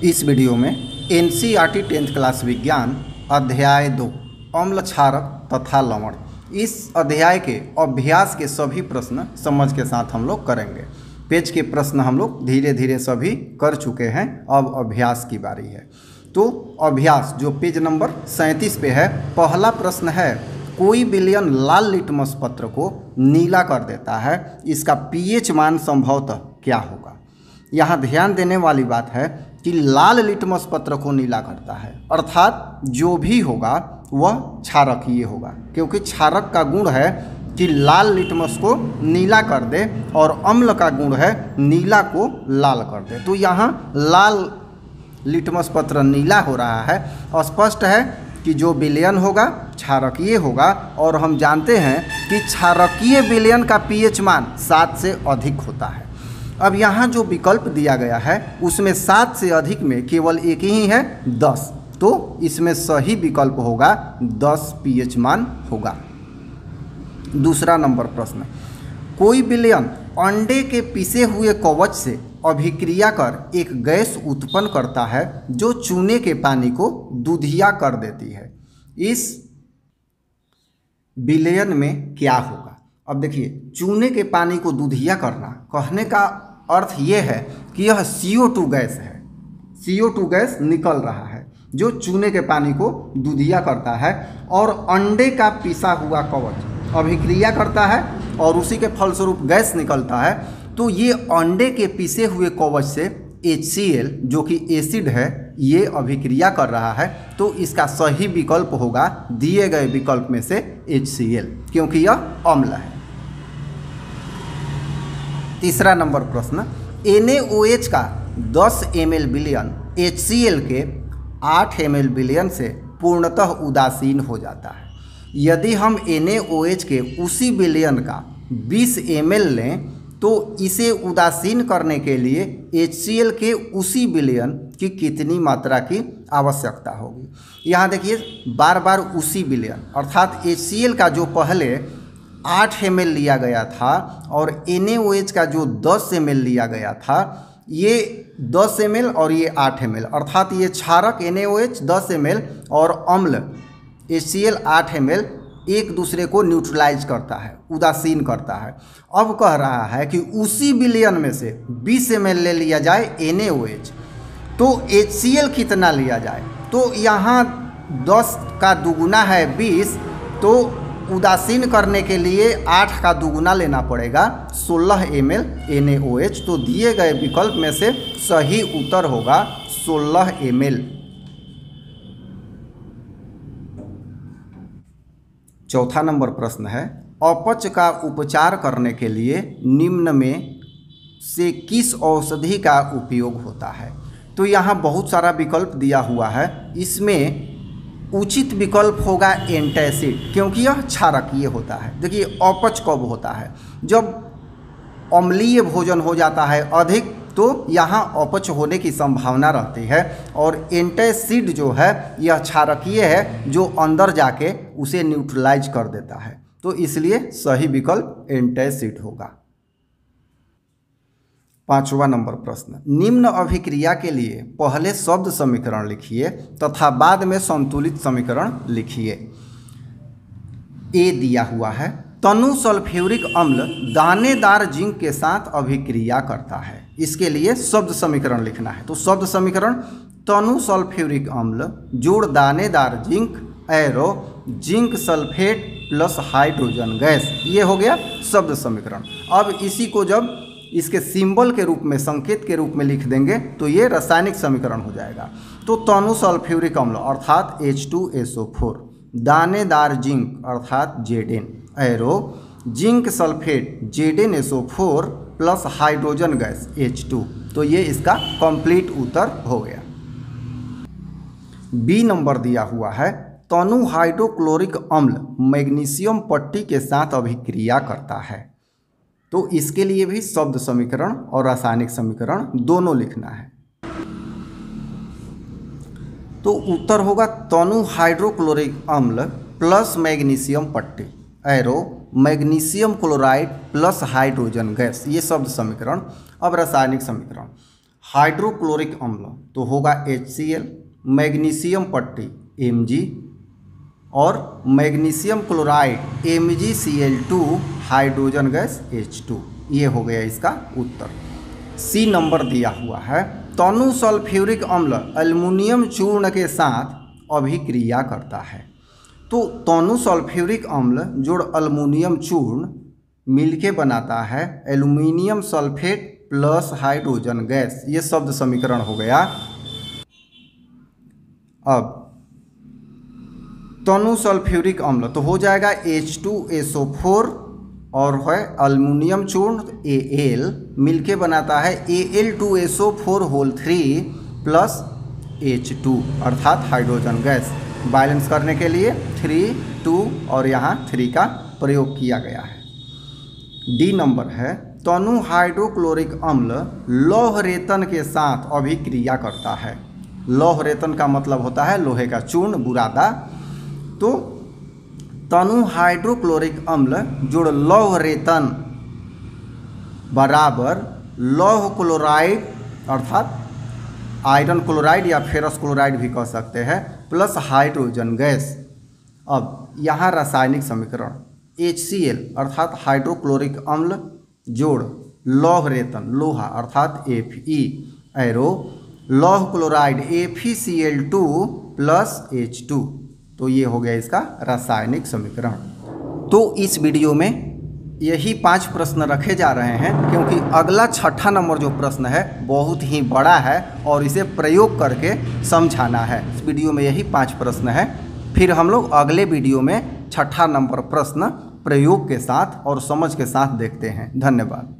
इस वीडियो में NCERT 10th class विज्ञान अध्याय 2 अम्ल क्षारक तथा लवण, इस अध्याय के अभ्यास के सभी प्रश्न समझ के साथ हम लोग करेंगे। पेज के प्रश्न हम लोग धीरे धीरे सभी कर चुके हैं, अब अभ्यास की बारी है। तो अभ्यास जो पेज नंबर 37 पे है, पहला प्रश्न है, कोई विलयन लाल लिटमस पत्र को नीला कर देता है, इसका पीएच मान संभवतः क्या होगा। यहाँ ध्यान देने वाली बात है कि लाल लिटमस पत्र को नीला करता है, अर्थात जो भी होगा वह क्षारकीय होगा, क्योंकि क्षारक का गुण है कि लाल लिटमस को नीला कर दे और अम्ल का गुण है नीला को लाल कर दे। तो यहाँ लाल लिटमस पत्र नीला हो रहा है, स्पष्ट है कि जो विलयन होगा क्षारकीय होगा, और हम जानते हैं कि क्षारकीय विलयन का पीएच मान 7 से अधिक होता है। अब यहाँ जो विकल्प दिया गया है उसमें 7 से अधिक में केवल एक ही है 10, तो इसमें सही विकल्प होगा 10 पीएच मान होगा। दूसरा नंबर प्रश्न, कोई विलयन अंडे के पिसे हुए कवच से अभिक्रिया कर एक गैस उत्पन्न करता है जो चूने के पानी को दूधिया कर देती है, इस विलयन में क्या होगा। अब देखिए, चूने के पानी को दूधिया करना, कहने का अर्थ ये है कि यह CO2 गैस है, CO2 गैस निकल रहा है जो चूने के पानी को दूधिया करता है, और अंडे का पिसा हुआ कवच अभिक्रिया करता है और उसी के फलस्वरूप गैस निकलता है। तो ये अंडे के पिसे हुए कवच से HCl जो कि एसिड है, ये अभिक्रिया कर रहा है, तो इसका सही विकल्प होगा दिए गए विकल्प में से HCl, क्योंकि यह अम्ल है। तीसरा नंबर प्रश्न, NaOH का 10 ml विलयन HCl के 8 ml विलयन से पूर्णतः उदासीन हो जाता है। यदि हम NaOH के उसी विलयन का 20 ml लें तो इसे उदासीन करने के लिए HCl के उसी विलयन की कितनी मात्रा की आवश्यकता होगी। यहाँ देखिए, बार बार उसी विलयन, अर्थात HCl का जो पहले 8 ml लिया गया था और NaOH का जो 10 ml लिया गया था, ये 10 ml और ये 8 ml, अर्थात ये क्षारक NaOH 10 ml और अम्ल HCl 8 ml एक दूसरे को न्यूट्रलाइज करता है, उदासीन करता है। अब कह रहा है कि उसी विलयन में से 20 ml ले लिया जाए NaOH, तो HCl कितना लिया जाए। तो यहाँ 10 का दुगुना है 20, तो उदासीन करने के लिए 8 का दुगुना लेना पड़ेगा 16 ml NaOH। तो दिए गए विकल्प में से सही उत्तर होगा 16 ml। चौथा नंबर प्रश्न है, अपच का उपचार करने के लिए निम्न में से किस औषधि का उपयोग होता है। तो यहाँ बहुत सारा विकल्प दिया हुआ है, इसमें उचित विकल्प होगा एंटासिड, क्योंकि यह क्षारकीय होता है। देखिए, अपच कब होता है, जब अम्लीय भोजन हो जाता है अधिक, तो यहाँ अपच होने की संभावना रहती है, और एंटासिड जो है यह क्षारकीय है जो अंदर जाके उसे न्यूट्रलाइज कर देता है, तो इसलिए सही विकल्प एंटासिड होगा। पांचवा नंबर प्रश्न, निम्न अभिक्रिया के लिए पहले शब्द समीकरण लिखिए तथा बाद में संतुलित समीकरण लिखिए। ए दिया हुआ है, तनु सल्फ्यूरिक अम्ल दानेदार जिंक के साथ अभिक्रिया करता है, इसके लिए शब्द समीकरण लिखना है। तो शब्द समीकरण, तनु सल्फ्यूरिक अम्ल जोड़ दानेदार zinc arrow zinc sulphate plus hydrogen gas, ये हो गया शब्द समीकरण। अब इसी को जब इसके सिंबल के रूप में, संकेत के रूप में लिख देंगे तो ये रासायनिक समीकरण हो जाएगा। तो तनु सल्फ्यूरिक अम्ल अर्थात H2SO4, दानेदार जिंक अर्थात Zn, arrow zinc sulphate ZnSO4 plus hydrogen gas H2, तो ये इसका कंप्लीट उत्तर हो गया। बी नंबर दिया हुआ है, तनु हाइड्रोक्लोरिक अम्ल मैग्नीशियम पट्टी के साथ अभिक्रिया करता है, तो इसके लिए भी शब्द समीकरण और रासायनिक समीकरण दोनों लिखना है। तो उत्तर होगा तनु हाइड्रोक्लोरिक अम्ल प्लस मैग्नीशियम पट्टी arrow magnesium chloride plus hydrogen gas, ये शब्द समीकरण। अब रासायनिक समीकरण, हाइड्रोक्लोरिक अम्ल तो होगा HCl, मैग्नीशियम पट्टी Mg और magnesium chloride MgCl2 hydrogen gas H2। ये हो गया इसका उत्तर। सी नंबर दिया हुआ है तनु सल्फ्यूरिक अम्ल एल्युमिनियम चूर्ण के साथ अभिक्रिया करता है। तो तनु सल्फ्यूरिक अम्ल जोड़ एल्युमिनियम चूर्ण मिलके बनाता है aluminium sulphate plus hydrogen gas. ये शब्द समीकरण हो गया। अब तनु सल्फ्यूरिक अम्ल तो हो जाएगा H2SO4 और है एल्युमिनियम चूर्ण Al मिलके बनाता है Al2SO4 प्लस H2 अर्थात हाइड्रोजन गैस। बैलेंस करने के लिए 3, 2 और यहाँ 3 का प्रयोग किया गया है। डी नंबर है तनु हाइड्रोक्लोरिक अम्ल लौह रेतन के साथ अभिक्रिया करता है। लौह रेतन का मतलब होता है लोहे का चूर्ण बुरादा। तो तनु हाइड्रोक्लोरिक अम्ल जोड़ लौह रेतन बराबर लौह क्लोराइड अर्थात आयरन क्लोराइड या फेरस क्लोराइड भी कह सकते हैं प्लस हाइड्रोजन गैस। अब यहाँ रासायनिक समीकरण HCl अर्थात हाइड्रोक्लोरिक अम्ल जोड़ लौह रेतन लोहा अर्थात Fe एरो लौह क्लोराइड FeCl2 प्लस H2। तो ये हो गया इसका रासायनिक समीकरण। तो इस वीडियो में यही 5 प्रश्न रखे जा रहे हैं क्योंकि अगला 6ठा नंबर जो प्रश्न है बहुत ही बड़ा है और इसे प्रयोग करके समझाना है। इस वीडियो में यही 5 प्रश्न है। फिर हम लोग अगले वीडियो में 6ठा नंबर प्रश्न प्रयोग के साथ और समझ के साथ देखते हैं। धन्यवाद।